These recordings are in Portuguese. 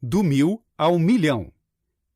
Do 1000 ao milhão.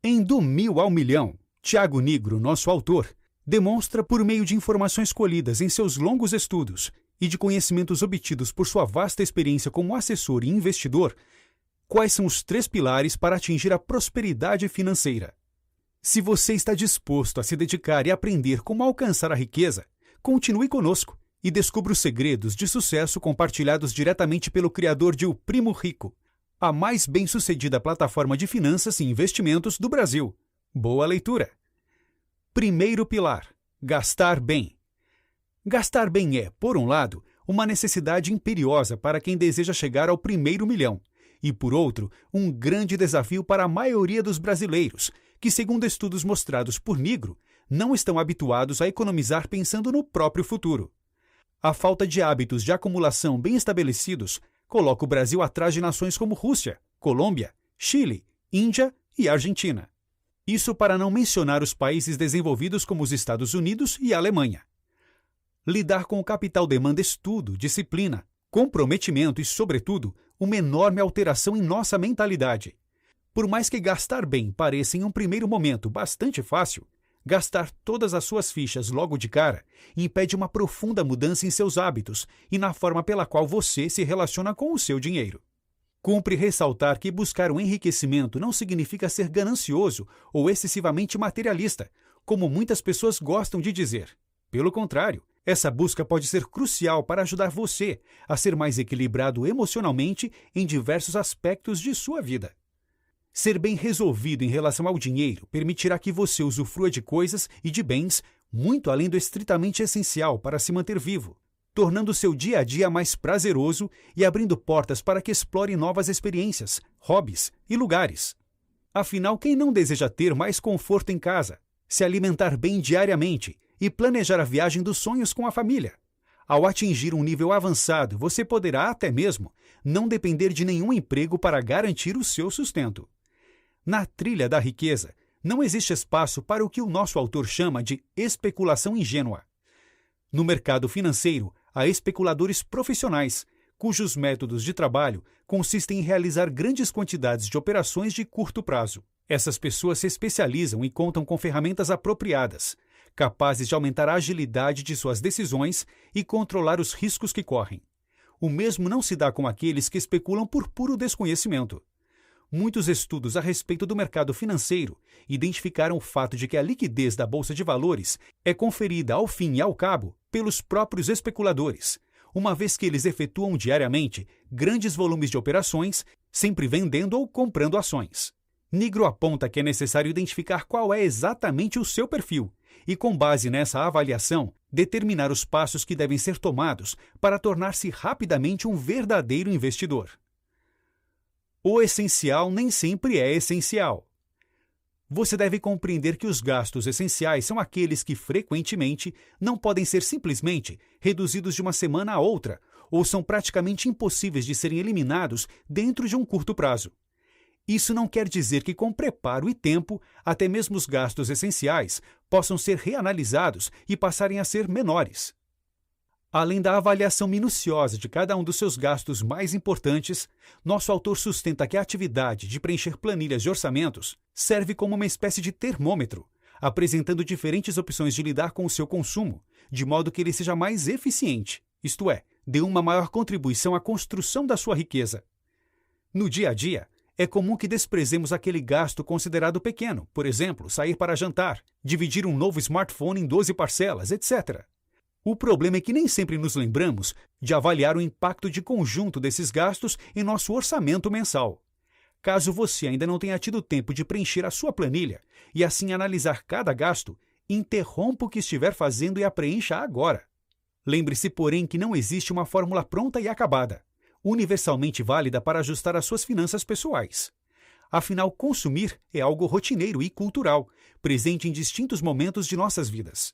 Em Do 1000 ao milhão, Tiago Nigro, nosso autor, demonstra por meio de informações colhidas em seus longos estudos e de conhecimentos obtidos por sua vasta experiência como assessor e investidor, quais são os 3 pilares para atingir a prosperidade financeira. Se você está disposto a se dedicar e aprender como alcançar a riqueza, continue conosco e descubra os segredos de sucesso compartilhados diretamente pelo criador de O Primo Rico, a mais bem-sucedida plataforma de finanças e investimentos do Brasil. Boa leitura! Primeiro pilar: gastar bem. Gastar bem é, por um lado, uma necessidade imperiosa para quem deseja chegar ao primeiro milhão, e, por outro, um grande desafio para a maioria dos brasileiros, que, segundo estudos mostrados por Nigro, não estão habituados a economizar pensando no próprio futuro. A falta de hábitos de acumulação bem estabelecidos coloca o Brasil atrás de nações como Rússia, Colômbia, Chile, Índia e Argentina. Isso para não mencionar os países desenvolvidos como os Estados Unidos e a Alemanha. Lidar com o capital demanda estudo, disciplina, comprometimento e, sobretudo, uma enorme alteração em nossa mentalidade. Por mais que gastar bem pareça em um primeiro momento bastante fácil, gastar todas as suas fichas logo de cara impede uma profunda mudança em seus hábitos e na forma pela qual você se relaciona com o seu dinheiro. Cumpre ressaltar que buscar o enriquecimento não significa ser ganancioso ou excessivamente materialista, como muitas pessoas gostam de dizer. Pelo contrário, essa busca pode ser crucial para ajudar você a ser mais equilibrado emocionalmente em diversos aspectos de sua vida. Ser bem resolvido em relação ao dinheiro permitirá que você usufrua de coisas e de bens muito além do estritamente essencial para se manter vivo, tornando seu dia a dia mais prazeroso e abrindo portas para que explore novas experiências, hobbies e lugares. Afinal, quem não deseja ter mais conforto em casa, se alimentar bem diariamente e planejar a viagem dos sonhos com a família? Ao atingir um nível avançado, você poderá até mesmo não depender de nenhum emprego para garantir o seu sustento. Na trilha da riqueza, não existe espaço para o que o nosso autor chama de especulação ingênua. No mercado financeiro, há especuladores profissionais, cujos métodos de trabalho consistem em realizar grandes quantidades de operações de curto prazo. Essas pessoas se especializam e contam com ferramentas apropriadas, capazes de aumentar a agilidade de suas decisões e controlar os riscos que correm. O mesmo não se dá com aqueles que especulam por puro desconhecimento. Muitos estudos a respeito do mercado financeiro identificaram o fato de que a liquidez da Bolsa de Valores é conferida ao fim e ao cabo pelos próprios especuladores, uma vez que eles efetuam diariamente grandes volumes de operações, sempre vendendo ou comprando ações. Nigro aponta que é necessário identificar qual é exatamente o seu perfil e, com base nessa avaliação, determinar os passos que devem ser tomados para tornar-se rapidamente um verdadeiro investidor. O essencial nem sempre é essencial. Você deve compreender que os gastos essenciais são aqueles que, frequentemente, não podem ser simplesmente reduzidos de uma semana a outra ou são praticamente impossíveis de serem eliminados dentro de um curto prazo. Isso não quer dizer que, com preparo e tempo, até mesmo os gastos essenciais possam ser reanalisados e passarem a ser menores. Além da avaliação minuciosa de cada um dos seus gastos mais importantes, nosso autor sustenta que a atividade de preencher planilhas de orçamentos serve como uma espécie de termômetro, apresentando diferentes opções de lidar com o seu consumo, de modo que ele seja mais eficiente, isto é, dê uma maior contribuição à construção da sua riqueza. No dia a dia, é comum que desprezemos aquele gasto considerado pequeno, por exemplo, sair para jantar, dividir um novo smartphone em 12 parcelas, etc. O problema é que nem sempre nos lembramos de avaliar o impacto de conjunto desses gastos em nosso orçamento mensal. Caso você ainda não tenha tido tempo de preencher a sua planilha e assim analisar cada gasto, interrompa o que estiver fazendo e a preencha agora. Lembre-se, porém, que não existe uma fórmula pronta e acabada, universalmente válida para ajustar as suas finanças pessoais. Afinal, consumir é algo rotineiro e cultural, presente em distintos momentos de nossas vidas.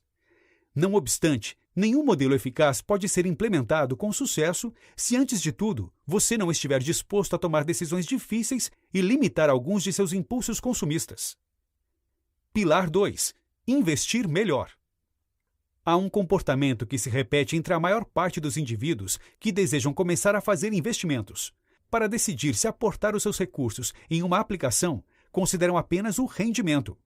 Não obstante, nenhum modelo eficaz pode ser implementado com sucesso se, antes de tudo, você não estiver disposto a tomar decisões difíceis e limitar alguns de seus impulsos consumistas. Pilar 2. Investir melhor. Há um comportamento que se repete entre a maior parte dos indivíduos que desejam começar a fazer investimentos. para decidir se aportar os seus recursos em uma aplicação, consideram apenas o rendimento.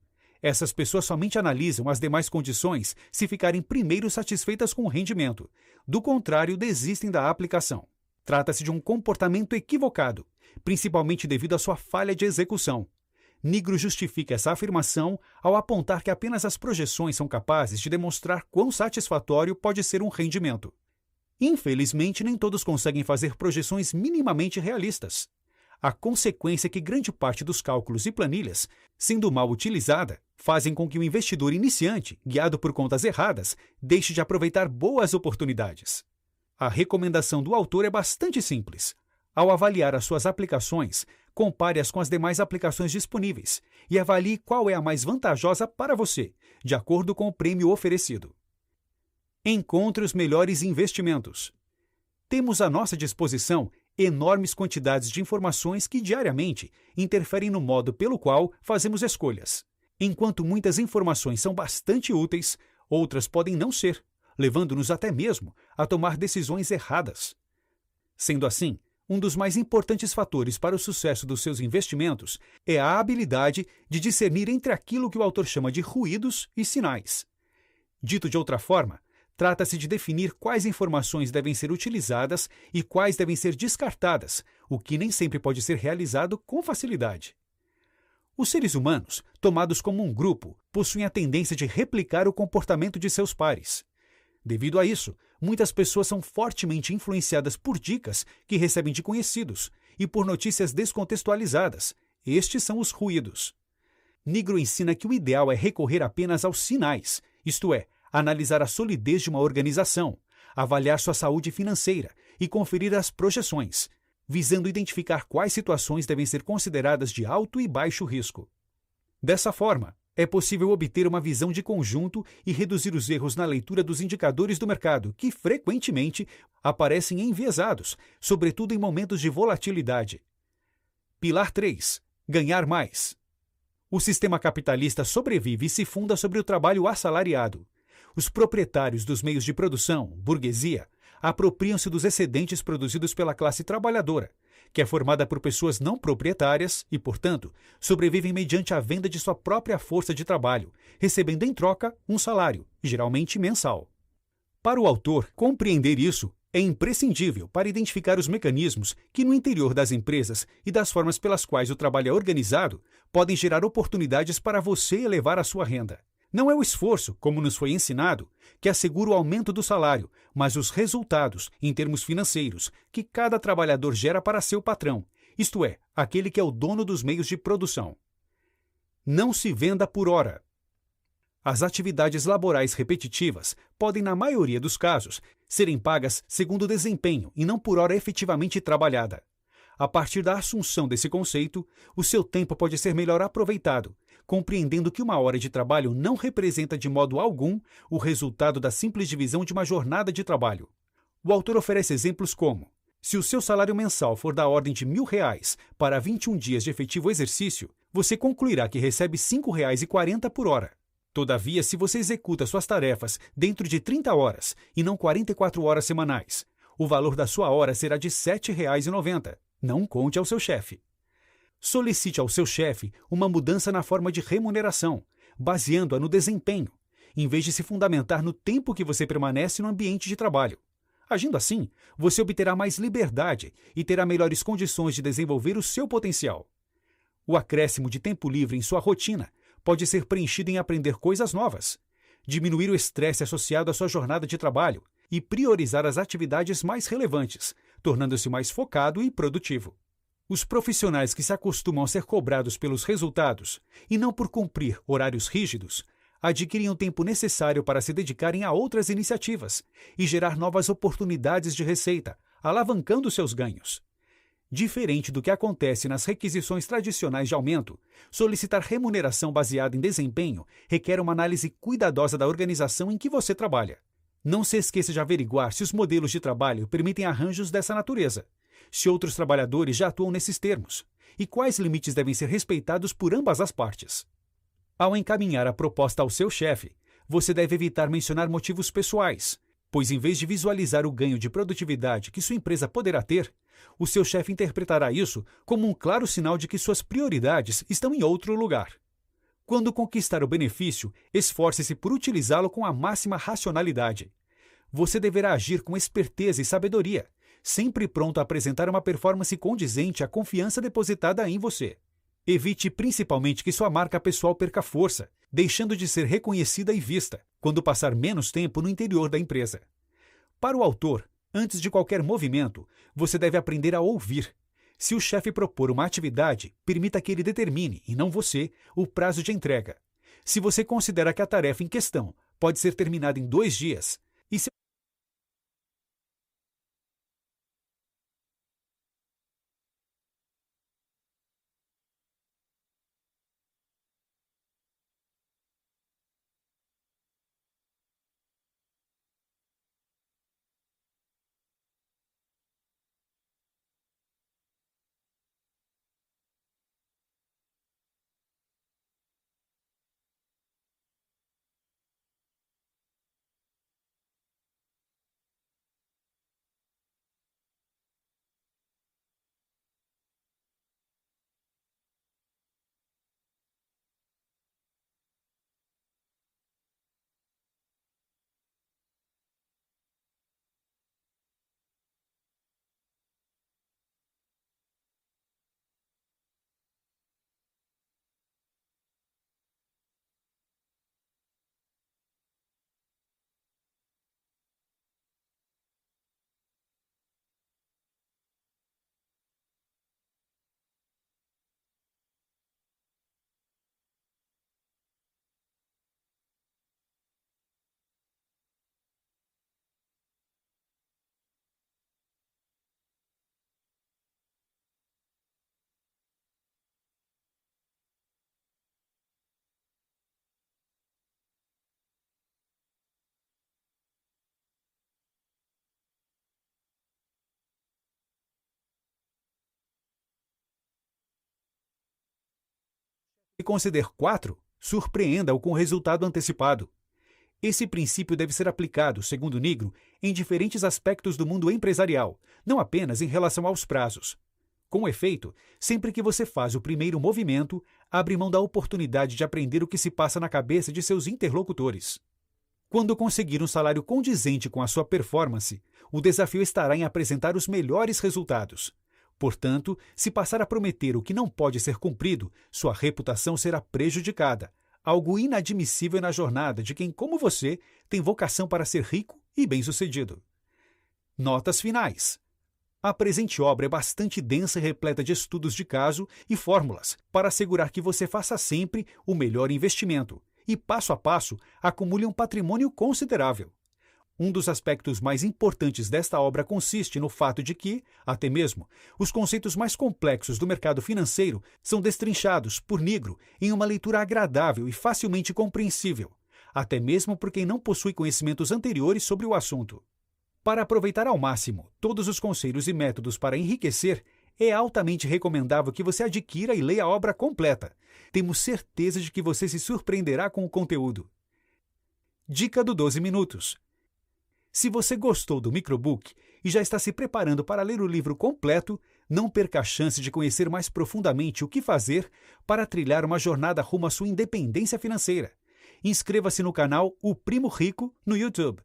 Essas pessoas somente analisam as demais condições se ficarem primeiro satisfeitas com o rendimento. Do contrário, desistem da aplicação. Trata-se de um comportamento equivocado, principalmente devido à sua falha de execução. Nigro justifica essa afirmação ao apontar que apenas as projeções são capazes de demonstrar quão satisfatório pode ser um rendimento. Infelizmente, nem todos conseguem fazer projeções minimamente realistas. A consequência é que grande parte dos cálculos e planilhas, sendo mal utilizada, fazem com que o investidor iniciante, guiado por contas erradas, deixe de aproveitar boas oportunidades. A recomendação do autor é bastante simples. Ao avaliar as suas aplicações, compare-as com as demais aplicações disponíveis e avalie qual é a mais vantajosa para você, de acordo com o prêmio oferecido. Encontre os melhores investimentos. Temos à nossa disposição enormes quantidades de informações que diariamente interferem no modo pelo qual fazemos escolhas. Enquanto muitas informações são bastante úteis, outras podem não ser, levando-nos até mesmo a tomar decisões erradas. Sendo assim, um dos mais importantes fatores para o sucesso dos seus investimentos é a habilidade de discernir entre aquilo que o autor chama de ruídos e sinais. Dito de outra forma, trata-se de definir quais informações devem ser utilizadas e quais devem ser descartadas, o que nem sempre pode ser realizado com facilidade. Os seres humanos, tomados como um grupo, possuem a tendência de replicar o comportamento de seus pares. Devido a isso, muitas pessoas são fortemente influenciadas por dicas que recebem de conhecidos e por notícias descontextualizadas. Estes são os ruídos. Nigro ensina que o ideal é recorrer apenas aos sinais, isto é, analisar a solidez de uma organização, avaliar sua saúde financeira e conferir as projeções, visando identificar quais situações devem ser consideradas de alto e baixo risco. Dessa forma, é possível obter uma visão de conjunto e reduzir os erros na leitura dos indicadores do mercado, que frequentemente aparecem enviesados, sobretudo em momentos de volatilidade. Pilar 3. Ganhar mais. O sistema capitalista sobrevive e se funda sobre o trabalho assalariado. Os proprietários dos meios de produção, burguesia, apropriam-se dos excedentes produzidos pela classe trabalhadora, que é formada por pessoas não proprietárias e, portanto, sobrevivem mediante a venda de sua própria força de trabalho, recebendo em troca um salário, geralmente mensal. Para o autor, compreender isso é imprescindível para identificar os mecanismos que, no interior das empresas e das formas pelas quais o trabalho é organizado, podem gerar oportunidades para você elevar a sua renda. Não é o esforço, como nos foi ensinado, que assegura o aumento do salário, mas os resultados, em termos financeiros, que cada trabalhador gera para seu patrão, isto é, aquele que é o dono dos meios de produção. Não se venda por hora. As atividades laborais repetitivas podem, na maioria dos casos, serem pagas segundo o desempenho e não por hora efetivamente trabalhada. A partir da assunção desse conceito, o seu tempo pode ser melhor aproveitado, compreendendo que uma hora de trabalho não representa de modo algum o resultado da simples divisão de uma jornada de trabalho. O autor oferece exemplos como: se o seu salário mensal for da ordem de R$ 1.000 para 21 dias de efetivo exercício, você concluirá que recebe R$ 5,40 por hora. Todavia, se você executa suas tarefas dentro de 30 horas e não 44 horas semanais, o valor da sua hora será de R$ 7,90. Não conte ao seu chefe. Solicite ao seu chefe uma mudança na forma de remuneração, baseando-a no desempenho, em vez de se fundamentar no tempo que você permanece no ambiente de trabalho. Agindo assim, você obterá mais liberdade e terá melhores condições de desenvolver o seu potencial. O acréscimo de tempo livre em sua rotina pode ser preenchido em aprender coisas novas, diminuir o estresse associado à sua jornada de trabalho e priorizar as atividades mais relevantes, tornando-se mais focado e produtivo. Os profissionais que se acostumam a ser cobrados pelos resultados e não por cumprir horários rígidos, adquirem o tempo necessário para se dedicarem a outras iniciativas e gerar novas oportunidades de receita, alavancando seus ganhos. Diferente do que acontece nas requisições tradicionais de aumento, solicitar remuneração baseada em desempenho requer uma análise cuidadosa da organização em que você trabalha. Não se esqueça de averiguar se os modelos de trabalho permitem arranjos dessa natureza, se outros trabalhadores já atuam nesses termos, e quais limites devem ser respeitados por ambas as partes. Ao encaminhar a proposta ao seu chefe, você deve evitar mencionar motivos pessoais, pois em vez de visualizar o ganho de produtividade que sua empresa poderá ter, O seu chefe interpretará isso como um claro sinal de que suas prioridades estão em outro lugar. Quando conquistar o benefício, esforce-se por utilizá-lo com a máxima racionalidade. Você deverá agir com esperteza e sabedoria, sempre pronto a apresentar uma performance condizente à confiança depositada em você. Evite principalmente que sua marca pessoal perca força, deixando de ser reconhecida e vista, quando passar menos tempo no interior da empresa. Para o autor, antes de qualquer movimento, você deve aprender a ouvir. Se o chefe propor uma atividade, permita que ele determine, e não você, o prazo de entrega. Se você considera que a tarefa em questão pode ser terminada em 2 dias, e se conceder 4, surpreenda-o com o resultado antecipado. Esse princípio deve ser aplicado, segundo Nigro, em diferentes aspectos do mundo empresarial, não apenas em relação aos prazos. Com efeito, sempre que você faz o primeiro movimento, abre mão da oportunidade de aprender o que se passa na cabeça de seus interlocutores. Quando conseguir um salário condizente com a sua performance, o desafio estará em apresentar os melhores resultados. Portanto, se passar a prometer o que não pode ser cumprido, sua reputação será prejudicada, algo inadmissível na jornada de quem, como você, tem vocação para ser rico e bem-sucedido. Notas finais. A presente obra é bastante densa e repleta de estudos de caso e fórmulas para assegurar que você faça sempre o melhor investimento e, passo a passo, acumule um patrimônio considerável. Um dos aspectos mais importantes desta obra consiste no fato de que, até mesmo, os conceitos mais complexos do mercado financeiro são destrinchados por Nigro em uma leitura agradável e facilmente compreensível, até mesmo por quem não possui conhecimentos anteriores sobre o assunto. Para aproveitar ao máximo todos os conselhos e métodos para enriquecer, é altamente recomendável que você adquira e leia a obra completa. Temos certeza de que você se surpreenderá com o conteúdo. Dica do 12 minutos. Se você gostou do microbook e já está se preparando para ler o livro completo, não perca a chance de conhecer mais profundamente o que fazer para trilhar uma jornada rumo à sua independência financeira. Inscreva-se no canal O Primo Rico no YouTube